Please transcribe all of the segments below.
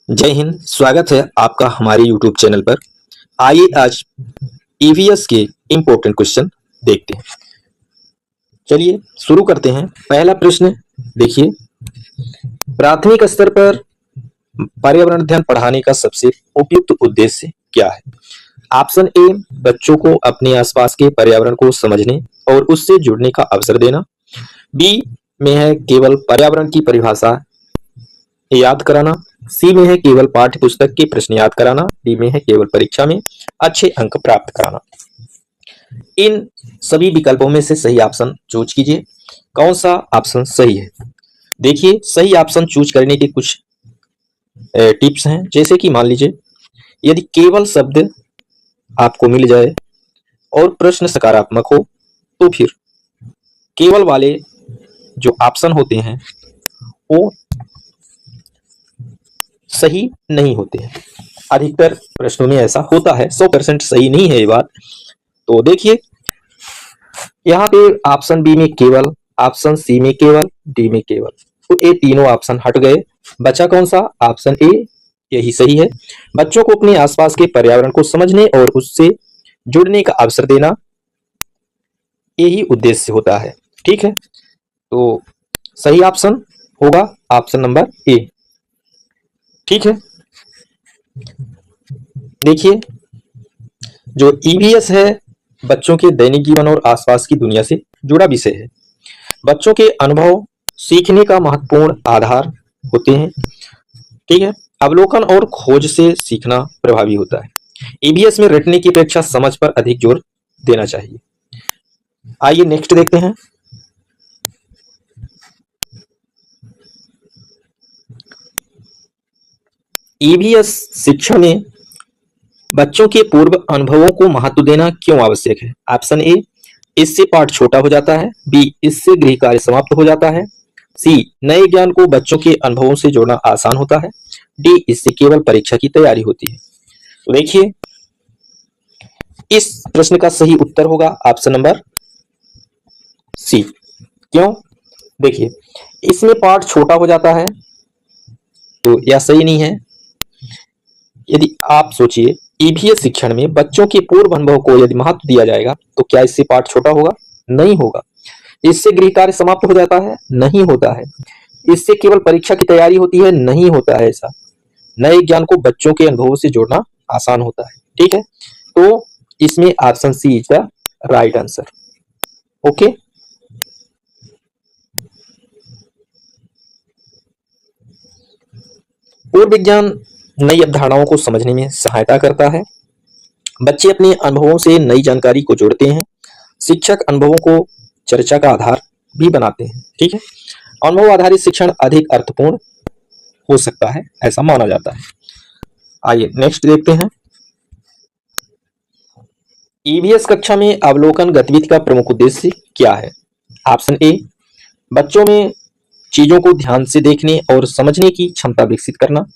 जय हिंद। स्वागत है आपका हमारे YouTube चैनल पर। आइए आज ईवीएस के इम्पोर्टेंट क्वेश्चन देखते हैं। चलिए शुरू करते हैं। पहला प्रश्न देखिए, प्राथमिक स्तर पर पर्यावरण अध्ययन पढ़ाने का सबसे उपयुक्त उद्देश्य क्या है? ऑप्शन ए, बच्चों को अपने आसपास के पर्यावरण को समझने और उससे जुड़ने का अवसर देना। बी में है केवल पर्यावरण की परिभाषा याद कराना। सी में है केवल पाठ्य पुस्तक के प्रश्न याद कराना। डी में है केवल परीक्षा में अच्छे अंक प्राप्त कराना। इन सभी विकल्पों में से सही ऑप्शन चूज कीजिए। कौन सा ऑप्शन सही है? देखिए, सही ऑप्शन चूज करने के कुछ टिप्स हैं। जैसे कि मान लीजिए, यदि केवल शब्द आपको मिल जाए और प्रश्न सकारात्मक हो तो फिर केवल वाले जो ऑप्शन होते हैं वो सही नहीं होते हैं। अधिकतर प्रश्नों में ऐसा होता है, 100% सही नहीं है ये बात। तो देखिए, यहाँ पे ऑप्शन बी में केवल, ऑप्शन सी में केवल, डी में केवल, तो ये तीनों ऑप्शन हट गए। बचा कौन सा? ऑप्शन ए, यही सही है। बच्चों को अपने आसपास के पर्यावरण को समझने और उससे जुड़ने का अवसर देना, यही उद्देश्य होता है। ठीक है, तो सही ऑप्शन होगा ऑप्शन नंबर ए। ठीक है, देखिए, जो ईवीएस है बच्चों के दैनिक जीवन और आसपास की दुनिया से जुड़ा विषय है। बच्चों के अनुभव सीखने का महत्वपूर्ण आधार होते हैं। ठीक है, अवलोकन और खोज से सीखना प्रभावी होता है। ईवीएस में रटने की अपेक्षा समझ पर अधिक जोर देना चाहिए। आइए नेक्स्ट देखते हैं। ईवीएस शिक्षा में बच्चों के पूर्व अनुभवों को महत्व देना क्यों आवश्यक है? ऑप्शन ए, इससे पाठ छोटा हो जाता है। बी, इससे गृह कार्य समाप्त हो जाता है। सी, नए ज्ञान को बच्चों के अनुभवों से जोड़ना आसान होता है। डी, इससे केवल परीक्षा की तैयारी होती है। तो देखिए, इस प्रश्न का सही उत्तर होगा ऑप्शन नंबर सी। क्यों? देखिए, इसमें पाठ छोटा हो जाता है तो यह सही नहीं है। यदि आप सोचिए, ईवीएस शिक्षण में बच्चों के पूर्व अनुभव को यदि महत्व दिया जाएगा तो क्या इससे पाठ छोटा होगा? नहीं होगा। इससे गृह कार्य समाप्त हो जाता है? नहीं होता है। इससे केवल परीक्षा की तैयारी होती है? नहीं होता है ऐसा। नए ज्ञान को बच्चों के अनुभवों से जोड़ना आसान होता है। ठीक है, तो इसमें option C is the right answer. Okay, पूर्व विज्ञान नई अवधारणाओं को समझने में सहायता करता है। बच्चे अपने अनुभवों से नई जानकारी को जोड़ते हैं। शिक्षक अनुभवों को चर्चा का आधार भी बनाते हैं। ठीक है, अनुभव आधारित शिक्षण अधिक अर्थपूर्ण हो सकता है, ऐसा माना जाता है। आइए नेक्स्ट देखते हैं। ईवीएस कक्षा में अवलोकन गतिविधि का प्रमुख उद्देश्य क्या है? ऑप्शन ए, बच्चों में चीजों को ध्यान से देखने और समझने की क्षमता विकसित करना।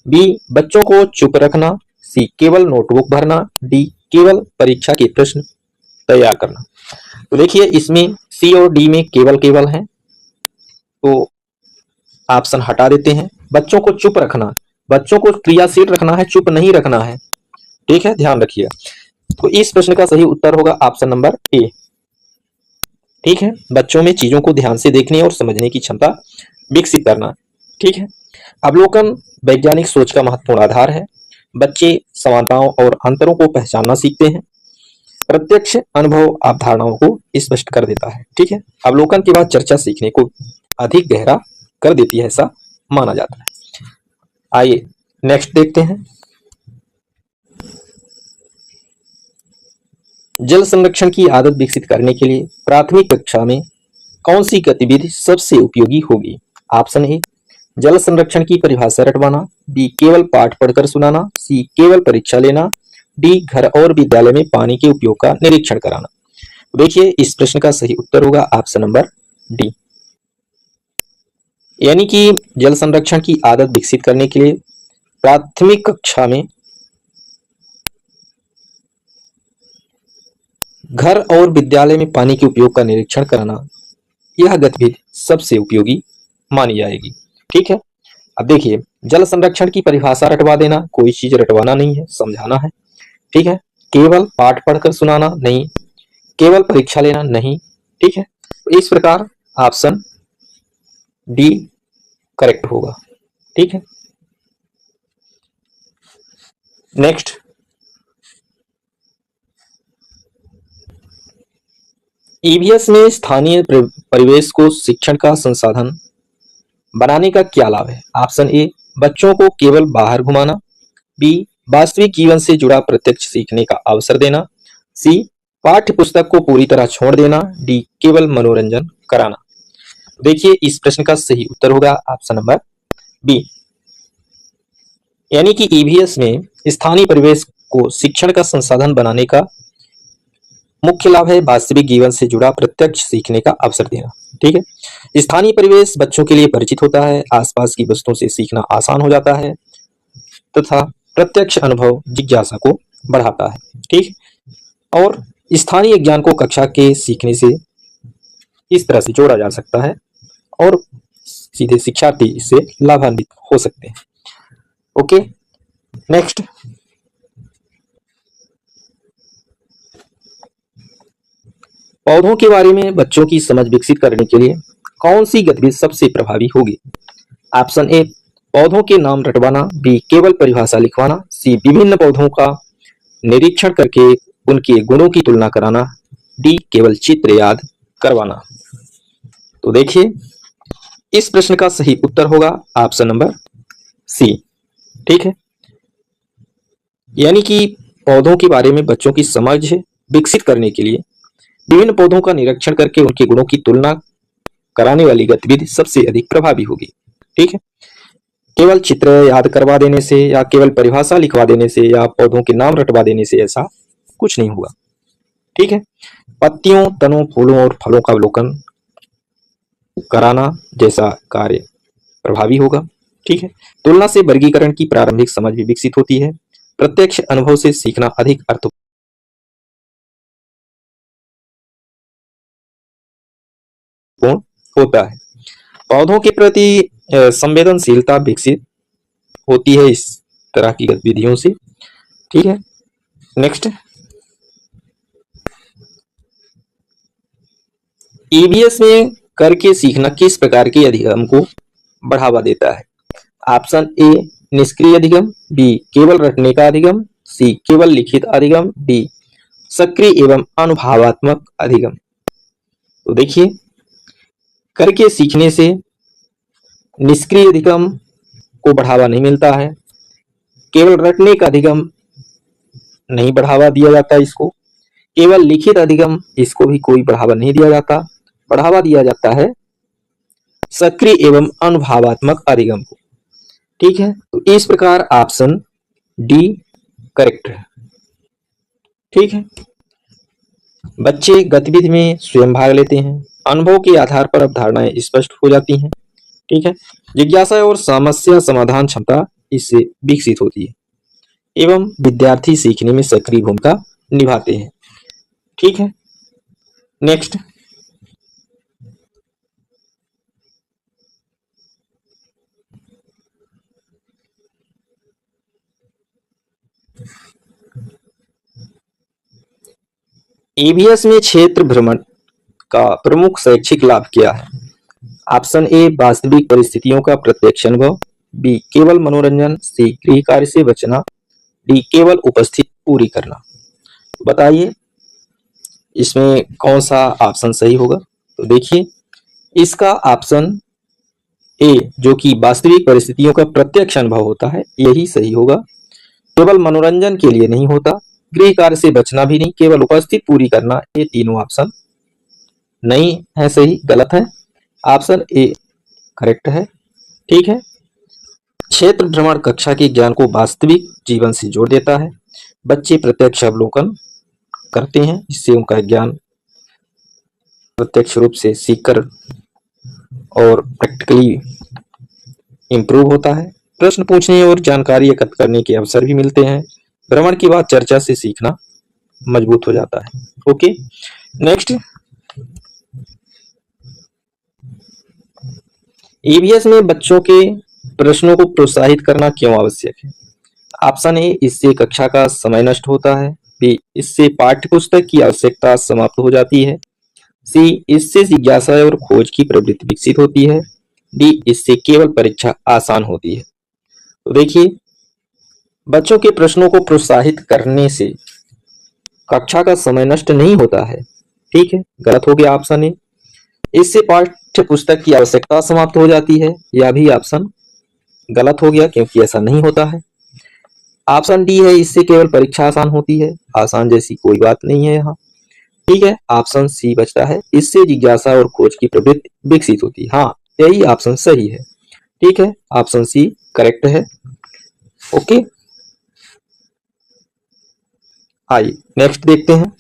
बी, बच्चों को चुप रखना। सी, केवल नोटबुक भरना। डी, केवल परीक्षा के प्रश्न तैयार करना। तो देखिए, इसमें सी और डी में केवल केवल है, तो ऑप्शन हटा देते हैं। बच्चों को चुप रखना, बच्चों को क्रियाशील रखना है, चुप नहीं रखना है। ठीक है, ध्यान रखिए। तो इस प्रश्न का सही उत्तर होगा ऑप्शन नंबर ए। ठीक है, बच्चों में चीजों को ध्यान से देखने और समझने की क्षमता विकसित करना। ठीक है, अवलोकन वैज्ञानिक सोच का महत्वपूर्ण आधार है। बच्चे समानताओं और अंतरों को पहचानना सीखते हैं। प्रत्यक्ष अनुभव अवधारणाओं को स्पष्ट कर देता है। ठीक है, अवलोकन के बाद चर्चा सीखने को अधिक गहरा कर देती है, ऐसा माना जाता है। आइए नेक्स्ट देखते हैं। जल संरक्षण की आदत विकसित करने के लिए प्राथमिक कक्षा में कौन सी गतिविधि सबसे उपयोगी होगी? ऑप्शन ए, जल संरक्षण की परिभाषा रटवाना। बी, केवल पाठ पढ़कर सुनाना। सी, केवल परीक्षा लेना। डी, घर और विद्यालय में पानी के उपयोग का निरीक्षण कराना। देखिए, इस प्रश्न का सही उत्तर होगा ऑप्शन नंबर डी। यानी कि जल संरक्षण की आदत विकसित करने के लिए प्राथमिक कक्षा में घर और विद्यालय में पानी के उपयोग का निरीक्षण कराना, यह गतिविधि सबसे उपयोगी मानी जाएगी। ठीक है, अब देखिए, जल संरक्षण की परिभाषा रटवा देना, कोई चीज रटवाना नहीं है, समझाना है। ठीक है, केवल पाठ पढ़कर सुनाना नहीं, केवल परीक्षा लेना नहीं। ठीक है, तो इस प्रकार ऑप्शन डी करेक्ट होगा। ठीक है, नेक्स्ट, ईवीएस में स्थानीय परिवेश को शिक्षण का संसाधन बनाने का क्या लाभ है? ऑप्शन ए, बच्चों को केवल बाहर घुमाना। बी, वास्तविक जीवन से जुड़ा प्रत्यक्ष सीखने का अवसर देना। सी, पाठ्य पुस्तक को पूरी तरह छोड़ देना। डी, केवल मनोरंजन कराना। देखिए, इस प्रश्न का सही उत्तर होगा ऑप्शन नंबर बी, यानी कि ईवीएस में स्थानीय परिवेश को शिक्षण का संसाधन बनाने का मुख्य लाभ है वास्तविक जीवन से जुड़ा प्रत्यक्ष सीखने का अवसर देना। ठीक है, स्थानीय परिवेश बच्चों के लिए परिचित होता है, आसपास की वस्तुओं से सीखना आसान हो जाता है तथा प्रत्यक्ष अनुभव जिज्ञासा को बढ़ाता है। ठीक, और स्थानीय ज्ञान को कक्षा के सीखने से इस तरह से जोड़ा जा सकता है और सीधे शिक्षार्थी इससे लाभान्वित हो सकते हैं। ओके, नेक्स्ट, पौधों के बारे में बच्चों की समझ विकसित करने के लिए कौन सी गतिविधि सबसे प्रभावी होगी? ऑप्शन ए, पौधों के नाम रटवाना। बी, केवल परिभाषा लिखवाना। सी, विभिन्न पौधों का निरीक्षण करके उनके गुणों की तुलना कराना। डी, केवल चित्र याद करवाना। तो देखिए, इस प्रश्न का सही उत्तर होगा ऑप्शन नंबर सी। ठीक है, यानी कि पौधों के बारे में बच्चों की समझ विकसित करने के लिए विभिन्न पौधों का निरीक्षण करके उनके गुणों की तुलना कराने वाली गतिविधि सबसे अधिक प्रभावी होगी। ठीक है, केवल चित्र याद करवा देने से या केवल परिभाषा लिखवा देने से या पौधों के नाम रटवा देने से ऐसा कुछ नहीं होगा। ठीक है, पत्तियों, तनों, फूलों और फलों का अवलोकन कराना जैसा कार्य प्रभावी होगा। ठीक है, तुलना से वर्गीकरण की प्रारंभिक समझ भी विकसित होती है। प्रत्यक्ष अनुभव से सीखना अधिक अर्थपूर्ण होता है। पौधों के प्रति संवेदनशीलता विकसित होती है इस तरह की गतिविधियों से। ठीक है, नेक्स्ट, ईवीएस में करके सीखना किस प्रकार के अधिगम को बढ़ावा देता है? ऑप्शन ए, निष्क्रिय अधिगम। बी, केवल रटने का अधिगम। सी, केवल लिखित अधिगम। डी, सक्रिय एवं अनुभवात्मक अधिगम। तो देखिए, करके सीखने से निष्क्रिय अधिगम को बढ़ावा नहीं मिलता है, केवल रटने का अधिगम नहीं बढ़ावा दिया जाता इसको, केवल लिखित अधिगम इसको भी कोई बढ़ावा नहीं दिया जाता, बढ़ावा दिया जाता है सक्रिय एवं अनुभवात्मक अधिगम को। ठीक है, तो इस प्रकार ऑप्शन डी करेक्ट है। ठीक है, बच्चे गतिविधि में स्वयं भाग लेते हैं, अनुभव के आधार पर अवधारणाएं स्पष्ट हो जाती हैं। ठीक है, जिज्ञासा और समस्या समाधान क्षमता इससे विकसित होती है एवं विद्यार्थी सीखने में सक्रिय भूमिका निभाते हैं। ठीक है, नेक्स्ट, ईवीएस में क्षेत्र भ्रमण का प्रमुख शैक्षिक लाभ क्या है? ऑप्शन ए, वास्तविक परिस्थितियों का प्रत्यक्ष अनुभव। बी, केवल मनोरंजन। सी, गृह कार्य से बचना। डी, केवल उपस्थिति पूरी करना। बताइए इसमें कौन सा ऑप्शन सही होगा? तो देखिए, इसका ऑप्शन ए, जो कि वास्तविक परिस्थितियों का प्रत्यक्ष अनुभव होता है, यही सही होगा। केवल मनोरंजन के लिए नहीं होता, गृह कार्य से बचना भी नहीं, केवल उपस्थिति पूरी करना, ये तीनों ऑप्शन नहीं है सही, गलत है। ऑप्शन ए करेक्ट है। ठीक है, क्षेत्र भ्रमण कक्षा के ज्ञान को वास्तविक जीवन से जोड़ देता है। बच्चे प्रत्यक्ष अवलोकन करते हैं, इससे उनका ज्ञान प्रत्यक्ष रूप से सीखकर और प्रैक्टिकली इंप्रूव होता है। प्रश्न पूछने और जानकारी एकत्र करने के अवसर भी मिलते हैं। भ्रमण के बाद चर्चा से सीखना मजबूत हो जाता है। ओके, नेक्स्ट, ईवीएस में बच्चों के प्रश्नों को प्रोत्साहित करना क्यों आवश्यक है? ऑप्शन ए, इससे कक्षा का समय नष्ट होता है। बी, इससे पाठ्यपुस्तक की आवश्यकता समाप्त हो जाती है। सी, इससे जिज्ञासा और खोज की प्रवृत्ति विकसित होती है। डी, इससे केवल परीक्षा आसान होती है। तो देखिए, बच्चों के प्रश्नों को प्रोत्साहित करने से कक्षा का समय नष्ट नहीं होता है। ठीक है, गलत हो गया ऑप्शन ए। इससे पाठ्य पुस्तक की आवश्यकता समाप्त हो जाती है, यह भी ऑप्शन गलत हो गया क्योंकि ऐसा नहीं होता है। ऑप्शन डी है, इससे केवल परीक्षा आसान होती है। आसान जैसी कोई बात नहीं है यहाँ। ठीक है, ऑप्शन सी बचता है, इससे जिज्ञासा और खोज की प्रवृत्ति विकसित होती है। हाँ, यही ऑप्शन सही है। ठीक है, ऑप्शन सी करेक्ट है। ओके, आइए नेक्स्ट देखते हैं।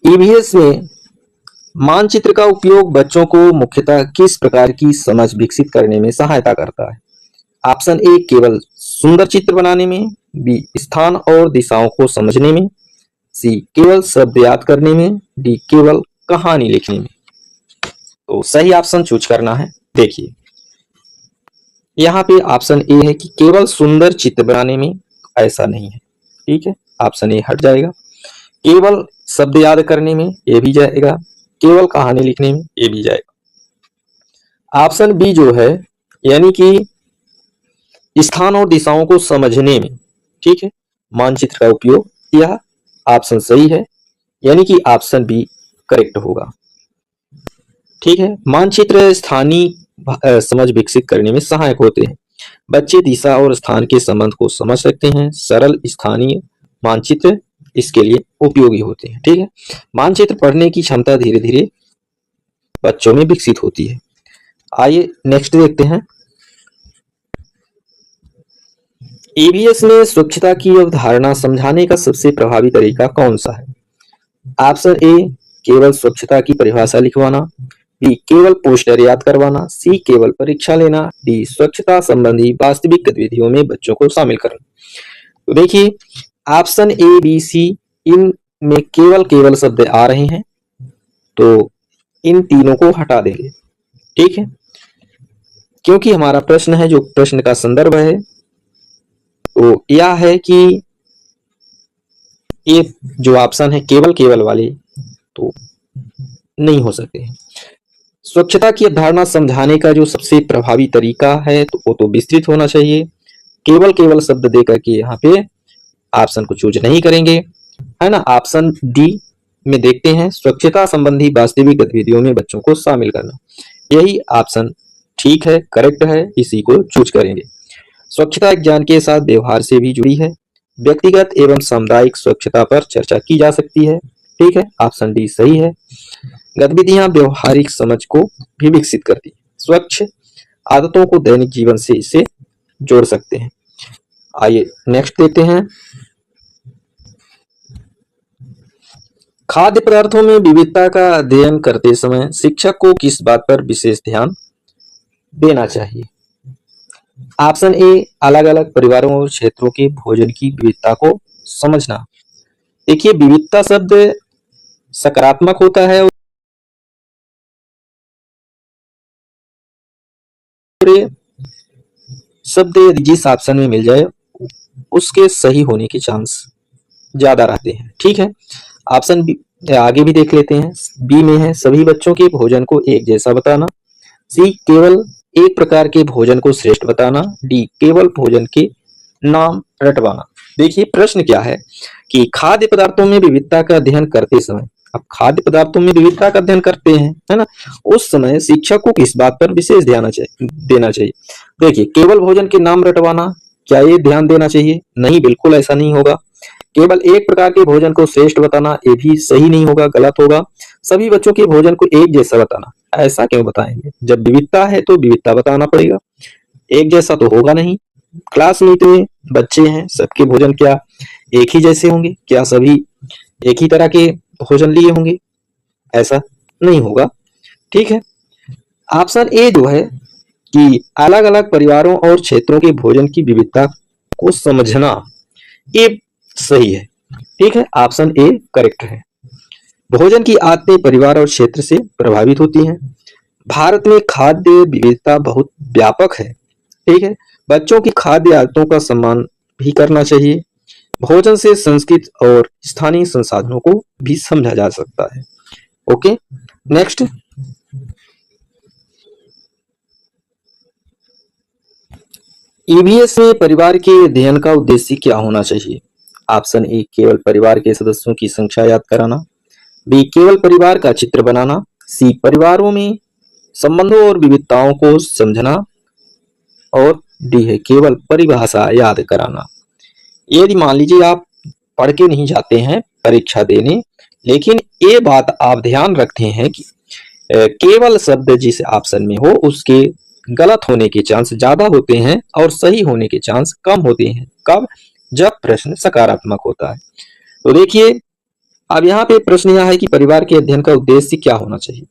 ईवीएस में मानचित्र का उपयोग बच्चों को मुख्यतः किस प्रकार की समझ विकसित करने में सहायता करता है? ऑप्शन ए, केवल सुंदर चित्र बनाने में। बी, स्थान और दिशाओं को समझने में। सी, केवल शब्द याद करने में। डी, केवल कहानी लिखने में। तो सही ऑप्शन चूज करना है। देखिए, यहाँ पे ऑप्शन ए है कि केवल सुंदर चित्र बनाने में, ऐसा नहीं है। ठीक है, ऑप्शन ए हट जाएगा। केवल शब्द याद करने में, ये भी जाएगा। केवल कहानी लिखने में, ये भी जाएगा। ऑप्शन बी जो है, यानी कि स्थान और दिशाओं को समझने में, ठीक है, मानचित्र का उपयोग, यह ऑप्शन सही है, यानी कि ऑप्शन बी करेक्ट होगा। ठीक है, मानचित्र स्थानीय समझ विकसित करने में सहायक होते हैं। बच्चे दिशा और स्थान के संबंध को समझ सकते हैं। सरल स्थानीय मानचित्र इसके लिए उपयोगी होते हैं। ठीक है, मानचित्र पढ़ने की क्षमता धीरे धीरे बच्चों में विकसित होती है। आइए नेक्स्ट देखते हैं। ईवीएस में स्वच्छता की अवधारणा समझाने का सबसे प्रभावी तरीका कौन सा है? ऑप्शन ए, केवल स्वच्छता की परिभाषा लिखवाना। बी, केवल पोस्टर याद करवाना। सी, केवल परीक्षा लेना। डी, स्वच्छता संबंधी वास्तविक गतिविधियों में बच्चों को शामिल करना। तो देखिए, ऑप्शन ए, बी, सी, इन में केवल केवल शब्द आ रहे हैं, तो इन तीनों को हटा देंगे। ठीक है, क्योंकि हमारा प्रश्न है, जो प्रश्न का संदर्भ है, तो यह है कि ये जो ऑप्शन है केवल केवल वाले तो नहीं हो सकते हैं। स्वच्छता की अवधारणा समझाने का जो सबसे प्रभावी तरीका है, तो वो तो विस्तृत होना चाहिए। केवल केवल शब्द देकर के यहाँ पे ऑप्शन को चूज नहीं करेंगे, है ना। ऑप्शन डी में देखते हैं, स्वच्छता संबंधी वास्तविक गतिविधियों में बच्चों को शामिल करना, यही ऑप्शन ठीक है, करेक्ट है, इसी को चूज करेंगे। स्वच्छता एक ज्ञान के साथ व्यवहार से भी जुड़ी है। व्यक्तिगत एवं सामुदायिक स्वच्छता पर चर्चा की जा सकती है। ठीक है, ऑप्शन डी सही है। गतिविधियां व्यवहारिक समझ को भी विकसित करती है। स्वच्छ आदतों को दैनिक जीवन से इसे जोड़ सकते हैं। आइए नेक्स्ट देखते हैं। खाद्य पदार्थों में विविधता का अध्ययन करते समय शिक्षक को किस बात पर विशेष ध्यान देना चाहिए? ऑप्शन ए, अलग अलग परिवारों और क्षेत्रों के भोजन की विविधता को समझना। देखिए, विविधता शब्द सकारात्मक होता है और शब्द यदि जिस ऑप्शन में मिल जाए उसके सही होने के चांस ज्यादा रहते हैं। ठीक है, ऑप्शन बी आगे भी देख लेते हैं। बी में है, सभी बच्चों के भोजन को एक जैसा बताना। सी, केवल एक प्रकार के भोजन को श्रेष्ठ बताना। डी, केवल भोजन के नाम रटवाना। देखिए, प्रश्न क्या है कि खाद्य पदार्थों में विविधता का अध्ययन करते समय, अब खाद्य पदार्थों में विविधता का अध्ययन करते हैं, है ना, उस समय शिक्षक को किस बात पर विशेष ध्यान देना चाहिए? देखिए, केवल भोजन के नाम रटवाना, क्या ये ध्यान देना चाहिए? नहीं, बिल्कुल ऐसा नहीं होगा। केवल एक प्रकार के भोजन को श्रेष्ठ बताना, ये भी सही नहीं होगा, गलत होगा। सभी बच्चों के भोजन को एक जैसा बताना, ऐसा क्यों बताएंगे? जब विविधता है तो विविधता बताना पड़ेगा, एक जैसा तो होगा नहीं। क्लास में इतने बच्चे हैं, सबके भोजन क्या एक ही जैसे होंगे? क्या सभी एक ही तरह के भोजन लिए होंगे? ऐसा नहीं होगा। ठीक है, ऑप्शन ए जो है कि अलग अलग परिवारों और क्षेत्रों के भोजन की विविधता को समझना, ये सही है। ठीक है, ऑप्शन ए करेक्ट है। भोजन की आदतें परिवार और क्षेत्र से प्रभावित होती हैं। भारत में खाद्य विविधता बहुत व्यापक है। ठीक है। बच्चों की खाद्य आदतों का सम्मान भी करना चाहिए। भोजन से संस्कृति और स्थानीय संसाधनों को भी समझा जा सकता है। Okay, next. ईवीएस में परिवार के अध्ययन का उद्देश्य क्या होना चाहिए? ऑप्शन ए, केवल परिवार के सदस्यों की संख्या याद कराना। बी, केवल परिवार का चित्र बनाना। सी, परिवारों में संबंधों और विविधताओं को समझना। और डी है, केवल परिभाषा याद कराना। यदि मान लीजिए आप पढ़ के नहीं जाते हैं परीक्षा देने, लेकिन ये बात आप ध्यान रखते हैं कि केवल शब्द जिस ऑप्शन में हो उसके गलत होने के चांस ज्यादा होते हैं और सही होने के चांस कम होते हैं। कब? जब प्रश्न सकारात्मक होता है। तो देखिए, अब यहाँ पे प्रश्न यह है कि परिवार के अध्ययन का उद्देश्य क्या होना चाहिए।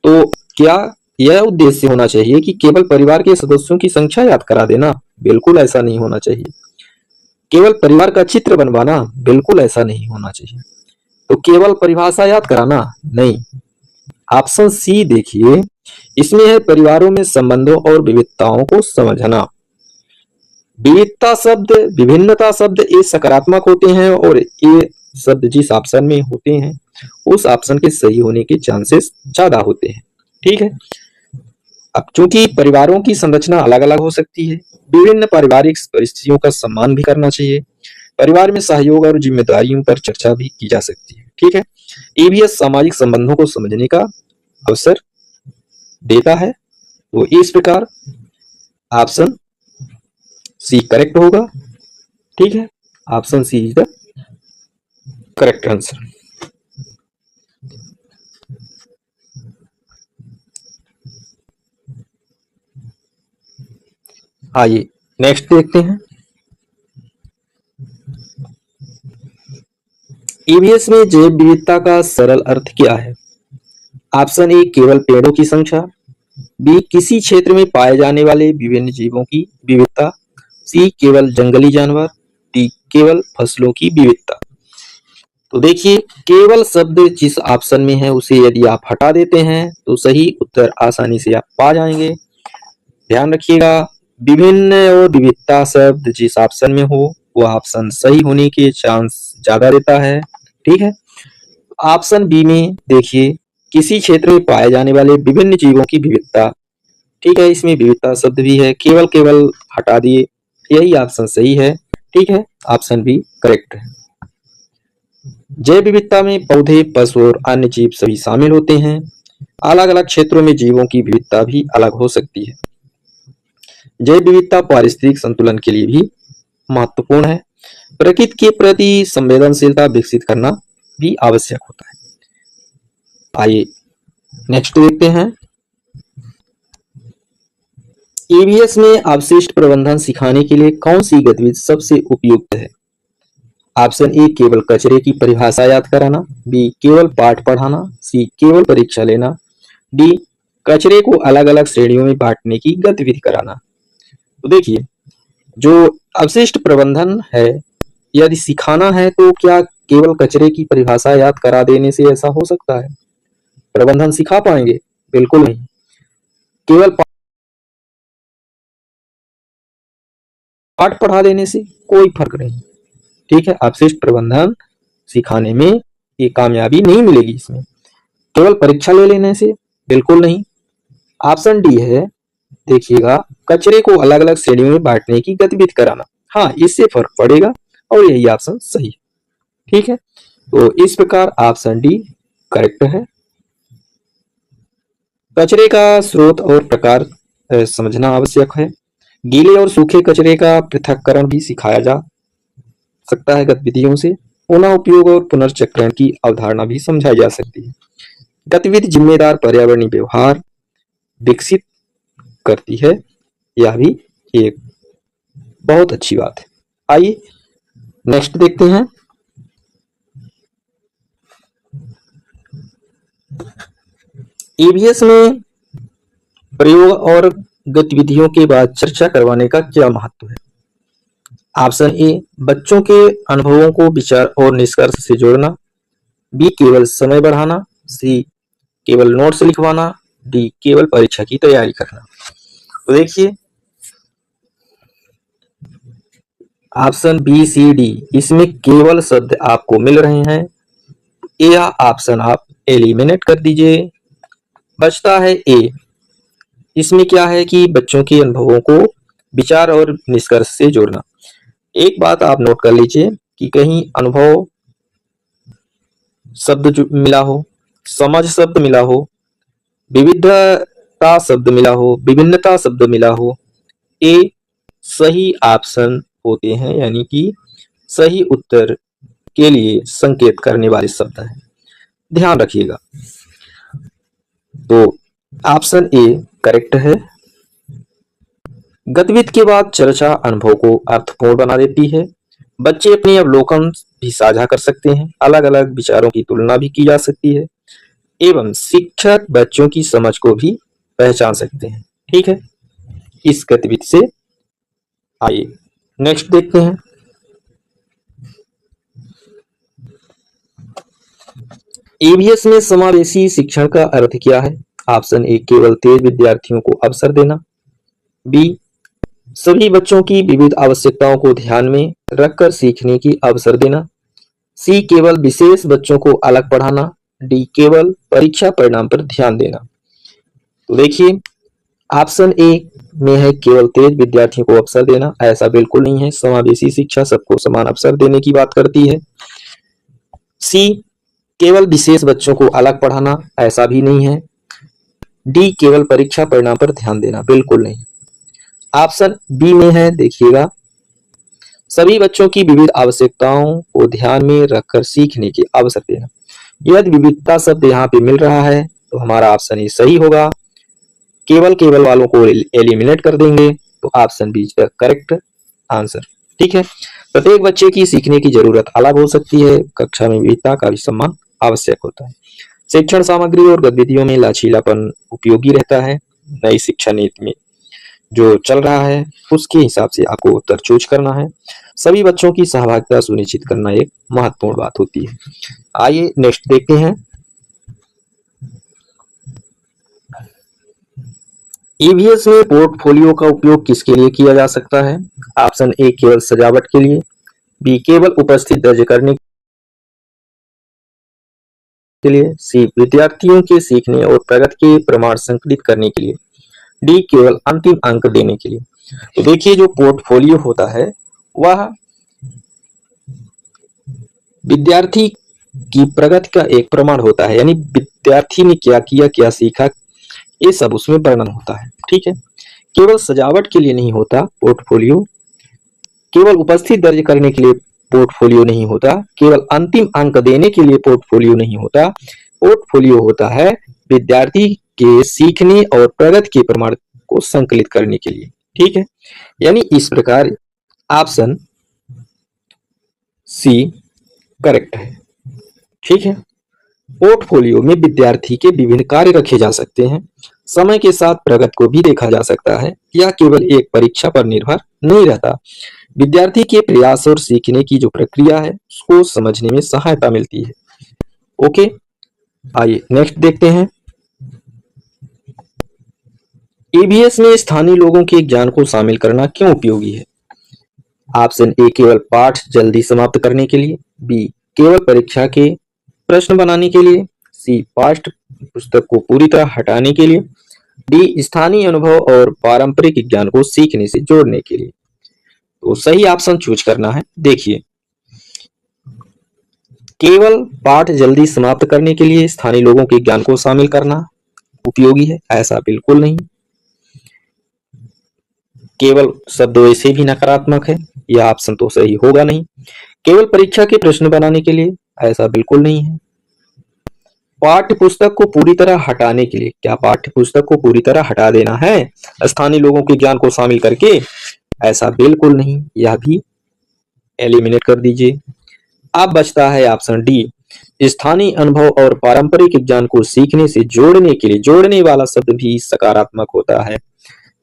तो क्या यह उद्देश्य होना चाहिए कि केवल परिवार के सदस्यों की संख्या याद करा देना? बिल्कुल ऐसा नहीं होना चाहिए। केवल परिवार का चित्र बनवाना? बिल्कुल ऐसा नहीं होना चाहिए। तो केवल परिभाषा याद कराना? नहीं। ऑप्शन सी देखिए, इसमें है परिवारों में संबंधों और विविधताओं को समझना। विविधता शब्द, विभिन्नता शब्द ये सकारात्मक होते हैं और ये शब्द जिस ऑप्शन में होते हैं उस ऑप्शन के सही होने के चांसेस ज्यादा होते हैं। ठीक है। अब चूंकि परिवारों की संरचना अलग अलग हो सकती है, विभिन्न पारिवारिक परिस्थितियों का सम्मान भी करना चाहिए। परिवार में सहयोग और जिम्मेदारियों पर चर्चा भी की जा सकती है। ठीक है। ईवीएस सामाजिक संबंधों को समझने का अवसर देता है। वो इस प्रकार ऑप्शन सी करेक्ट होगा। ठीक है। Option C is the correct answer. आइए नेक्स्ट देखते हैं। ईवीएस में जैव विविधता का सरल अर्थ क्या है? ऑप्शन ए, केवल पेड़ों की संख्या। बी, किसी क्षेत्र में पाए जाने वाले विभिन्न जीवों की विविधता। सी, केवल जंगली जानवर। डी, केवल फसलों की विविधता। तो देखिए, केवल शब्द जिस ऑप्शन में है उसे यदि आप हटा देते हैं तो सही उत्तर आसानी से आप पा जाएंगे। ध्यान रखिएगा, विभिन्न और विविधता शब्द जिस ऑप्शन में हो वो ऑप्शन सही होने के चांस ज्यादा देता है। ठीक है। ऑप्शन बी में देखिए, किसी क्षेत्र में पाए जाने वाले विभिन्न जीवों की विविधता। ठीक है, इसमें विविधता शब्द भी है, केवल केवल हटा दिए, यही ऑप्शन सही है। ठीक है, ऑप्शन बी करेक्ट है। जैव विविधता में पौधे, पशु और अन्य जीव सभी शामिल होते हैं। अलग अलग क्षेत्रों में जीवों की विविधता भी अलग हो सकती है। जैव विविधता पारिस्थितिक संतुलन के लिए भी महत्वपूर्ण है। प्रकृति के प्रति संवेदनशीलता विकसित करना भी आवश्यक होता है। आइए नेक्स्ट देखते हैं। ईवीएस में अपशिष्ट प्रबंधन सिखाने के लिए कौन सी गतिविधि सबसे उपयुक्त है? ऑप्शन ए, केवल कचरे की परिभाषा याद कराना। बी, केवल पाठ पढ़ाना। सी, केवल परीक्षा लेना। डी, कचरे को अलग अलग श्रेणियों में बांटने की गतिविधि कराना। तो देखिए, जो अपशिष्ट प्रबंधन है यदि सिखाना है तो क्या केवल कचरे की परिभाषा याद करा देने से ऐसा हो सकता है? प्रबंधन सिखा पाएंगे? बिल्कुल नहीं। केवल पाठ पढ़ा देने से कोई फर्क नहीं। ठीक है, अपशिष्ट प्रबंधन सिखाने में ये कामयाबी नहीं मिलेगी। इसमें केवल परीक्षा ले लेने से बिल्कुल नहीं। ऑप्शन डी है, देखिएगा, कचरे को अलग अलग श्रेणियों में बांटने की गतिविधि कराना। हाँ, इससे फर्क पड़ेगा और यही ऑप्शन सही है। ठीक है, तो इस प्रकार ऑप्शन डी करेक्ट है। कचरे का स्रोत और प्रकार समझना आवश्यक है। गीले और सूखे कचरे का पृथक्करण भी सिखाया जा सकता है गतिविधियों से। पुनः उपयोग और पुनर्चक्रण की अवधारणा भी समझाई जा सकती है। गतिविधि जिम्मेदार पर्यावरणीय व्यवहार विकसित करती है, यह भी एक बहुत अच्छी बात है। आइए नेक्स्ट देखते हैं। ईवीएस में प्रयोग और गतिविधियों के बाद चर्चा करवाने का क्या महत्व है? ऑप्शन ए, बच्चों के अनुभवों को विचार और निष्कर्ष से जोड़ना। बी केवल समय बढ़ाना, सी केवल नोट्स लिखवाना, डी केवल परीक्षा की तैयारी करना। तो देखिए ऑप्शन बी सी डी इसमें केवल शब्द आपको मिल रहे हैं, यह ऑप्शन आप एलिमिनेट कर दीजिए। बचता है ए। इसमें क्या है कि बच्चों के अनुभवों को विचार और निष्कर्ष से जोड़ना। एक बात आप नोट कर लीजिए कि कहीं अनुभव शब्द मिला हो, समझ शब्द मिला हो, विविधता शब्द मिला हो, विभिन्नता शब्द मिला हो, ये सही ऑप्शन होते हैं, यानी कि सही उत्तर के लिए संकेत करने वाले शब्द हैं, ध्यान रखिएगा। तो ऑप्शन ए करेक्ट है। गतिविधि के बाद चर्चा अनुभव को अर्थपूर्ण बना देती है। बच्चे अपने अवलोकन भी साझा कर सकते हैं, अलग अलग विचारों की तुलना भी की जा सकती है, एवं शिक्षक बच्चों की समझ को भी पहचान सकते हैं। ठीक है, इस गतिविधि से आइए नेक्स्ट देखते हैं। ईवीएस में समावेशी शिक्षण का अर्थ क्या है? ऑप्शन ए केवल तेज विद्यार्थियों को अवसर देना, बी सभी बच्चों की विविध आवश्यकताओं को ध्यान में रखकर सीखने की अवसर देना, सी केवल विशेष बच्चों को अलग पढ़ाना, डी केवल परीक्षा परिणाम पर ध्यान देना। तो देखिए ऑप्शन ए में है केवल तेज विद्यार्थियों को अवसर देना, ऐसा बिल्कुल नहीं है। समावेशी शिक्षा सबको समान अवसर देने की बात करती है। सी केवल विशेष बच्चों को अलग पढ़ाना, ऐसा भी नहीं है। डी केवल परीक्षा परिणाम पर ध्यान देना, बिल्कुल नहीं। ऑप्शन बी में है, देखिएगा सभी बच्चों की विविध आवश्यकताओं को ध्यान में रखकर सीखने के अवसर देना। यदि विविधता शब्द यहाँ पे मिल रहा है तो हमारा ऑप्शन ये सही होगा। केवल वालों को एलिमिनेट कर देंगे तो option B is the correct answer. ठीक है, प्रत्येक बच्चे की सीखने की जरूरत अलग हो सकती है, कक्षा में विविधता का भी सम्मान आवश्यक होता है। शिक्षण सामग्री और गतिविधियों में लचीलापन उपयोगी रहता है। नई शिक्षा नीति में जो चल रहा है उसके हिसाब से आपको उत्तर चूज करना है। सभी बच्चों की सहभागिता सुनिश्चित करना एक महत्वपूर्ण बात होती है। आइए नेक्स्ट देखते हैं। ईवीएस में पोर्टफोलियो का उपयोग किसके लिए किया जा सकता है? ऑप्शन ए केवल सजावट के लिए, बी केवल उपस्थिति दर्ज करने के लिए, सी विद्यार्थियों के सीखने और प्रगति के प्रमाण संकलित करने के लिए, डी केवल अंतिम अंक देने के लिए। तो देखिए जो पोर्टफोलियो होता है वह विद्यार्थी की प्रगति का एक प्रमाण होता है, यानी विद्यार्थी ने क्या किया, क्या सीखा, ये सब उसमें वर्णन होता है। ठीक है, केवल सजावट के लिए नहीं होता पोर्टफोलियो, केवल उपस्थिति दर्ज करने के लिए पोर्टफोलियो नहीं होता, केवल अंतिम अंक देने के लिए पोर्टफोलियो नहीं होता। पोर्टफोलियो होता है विद्यार्थी के सीखने और प्रगति के प्रमाण को संकलित करने के लिए। ठीक है, यानी इस प्रकार ऑप्शन सी करेक्ट है। ठीक है, पोर्टफोलियो में विद्यार्थी के विभिन्न कार्य रखे जा सकते हैं, समय के साथ प्रगति को भी देखा जा सकता है, यह केवल एक परीक्षा पर निर्भर नहीं रहता। विद्यार्थी के प्रयास और सीखने की जो प्रक्रिया है उसको समझने में सहायता मिलती है। ओके, आइए नेक्स्ट देखते हैं। ईवीएस में स्थानीय लोगों के ज्ञान को शामिल करना क्यों उपयोगी है? ऑप्शन ए केवल पाठ जल्दी समाप्त करने के लिए, बी केवल परीक्षा के प्रश्न बनाने के लिए, सी पाठ्य पुस्तक को पूरी तरह हटाने के लिए, डी स्थानीय अनुभव और पारंपरिक ज्ञान को सीखने से जोड़ने के लिए। तो सही ऑप्शन चूज करना है। देखिए केवल पाठ जल्दी समाप्त करने के लिए स्थानीय लोगों के ज्ञान को शामिल करना उपयोगी है, ऐसा बिल्कुल नहीं। केवल शब्द वैसे भी नकारात्मक है, यह ऑप्शन तो सही होगा नहीं। केवल परीक्षा के प्रश्न बनाने के लिए, ऐसा बिल्कुल नहीं है। पाठ्य पुस्तक को पूरी तरह हटाने के लिए, क्या पाठ्य पुस्तक को पूरी तरह हटा देना है स्थानीय लोगों के ज्ञान को शामिल करके? ऐसा बिल्कुल नहीं, यह भी एलिमिनेट कर दीजिए। अब बचता है ऑप्शन डी, स्थानीय अनुभव और पारंपरिक ज्ञान को सीखने से जोड़ने के लिए। जोड़ने वाला शब्द भी सकारात्मक होता है,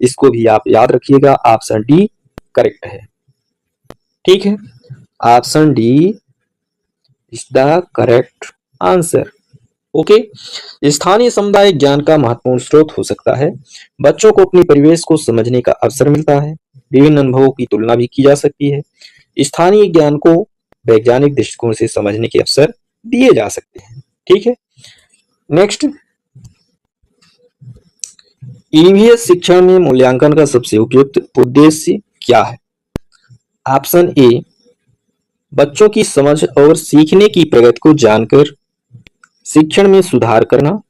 इसको भी आप याद रखिएगा। ऑप्शन डी करेक्ट है। ठीक है, option D is the correct answer. Okay. स्थानीय समुदाय ज्ञान का महत्वपूर्ण स्रोत हो सकता है। बच्चों को अपने परिवेश को समझने का अवसर मिलता है। विभिन्न अनुभवों की तुलना भी की जा सकती है। स्थानीय ज्ञान को वैज्ञानिक दृष्टिकोण से समझने के अवसर दिए जा सकते हैं। ठीक है। नेक्स्ट, ईवीएस शिक्षण में मूल्यांकन का सबसे उपयुक्त उद्देश्य क्या है? ऑप्शन ए, बच्चों की समझ और सीखने की प्रगति को जानकर शिक्षण में सुधार करना।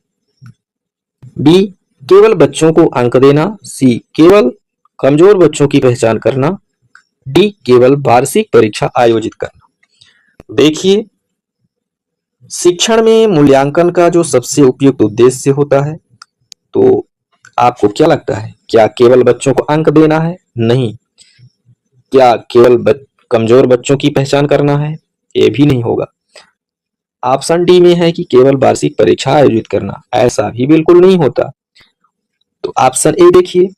बी, केवल बच्चों को अंक देना। सी, केवल कमजोर बच्चों की पहचान करना। डी, केवल वार्षिक परीक्षा आयोजित करना। देखिए, शिक्षण में मूल्यांकन का जो सबसे उपयुक्त उद्देश्य होता है, तो आपको क्या लगता है? क्या केवल बच्चों को अंक देना है? नहीं। क्या केवल कमजोर बच्चों की पहचान करना है? ये भी नहीं होगा। ऑप्शन डी में है कि केवल वार्षिक परीक्षा आयोजित करना। ऐसा भी बिल्कुल नहीं होता। तो ऑप्शन ए देखिए,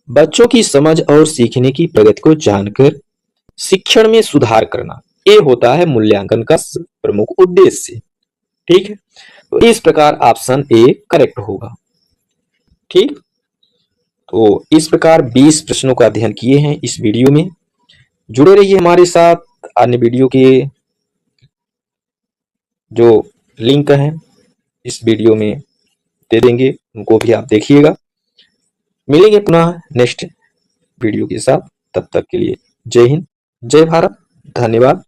बच्चों की समझ और सीखने की प्रगति को जानकर शिक्षण में सुधार करना, ये होता है मूल्यांकन का प्रमुख उद्देश्य। ठीक है, तो इस प्रकार ऑप्शन ए करेक्ट होगा। ठीक, तो इस प्रकार 20 प्रश्नों का अध्ययन किए हैं इस वीडियो में। जुड़े रहिए हमारे साथ। अन्य वीडियो के जो लिंक हैं इस वीडियो में दे देंगे, उनको भी आप देखिएगा। मिलेंगे पुनः नेक्स्ट वीडियो के साथ। तब तक के लिए जय हिंद, जय भारत, धन्यवाद।